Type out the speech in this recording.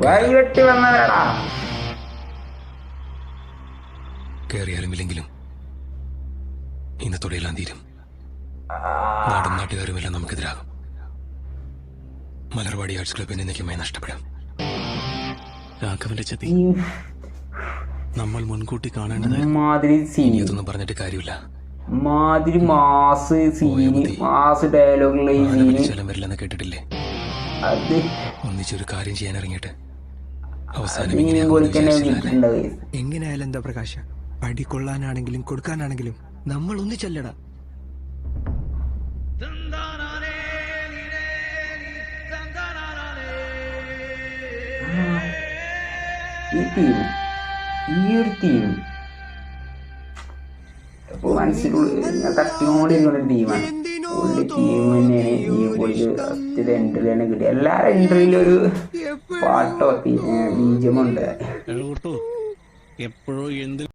വൈകിട്ട് വന്നവരാടാ. കയറിയാലും ഇല്ലെങ്കിലും ഇന്നത്തോടെ എല്ലാം തീരും. നാടും നാട്ടുകാരുമെല്ലാം നമുക്കെതിരാകും. മലർവാടി ആർട്സ് ക്ലബ് എന്നേക്കുമായി നഷ്ടപ്പെടാം. രാഘവന്റെ ചതി നമ്മൾ മുൻകൂട്ടി കാണേണ്ടതായിരുന്നു. ഇതൊന്നും പറഞ്ഞിട്ട് കാര്യമില്ല. മാതിരി മാസ് സീന്, മാസ് ഡയലോഗുള്ള ഈ സ്ഥലം വരില്ലെന്ന് കേട്ടിട്ടില്ലേ? അത് ഒന്നിച്ചൊരു കാര്യം ചെയ്യാൻ ഇറങ്ങിയിട്ട് അവസാനം എങ്ങനെയായാലും എന്താ പ്രകാശ, അടി കൊള്ളാനാണെങ്കിലും കൊടുക്കാനാണെങ്കിലും നമ്മൾ ഒന്നിച്ചല്ലടാ. ഈ ഒരു തീം മനസ്സിലുള്ള തട്ടിക്കൊണ്ടിരിക്കുന്ന ഒരു തീമാണ്. പുള്ളി തീം തന്നെയാണ്. ഈ പുള്ളി ഫസ്റ്റ് എൻട്രി തന്നെ കിട്ടി. എല്ലാവരും എൻട്രിയിലും ഒരു പാട്ടോ ബീജമുണ്ട്.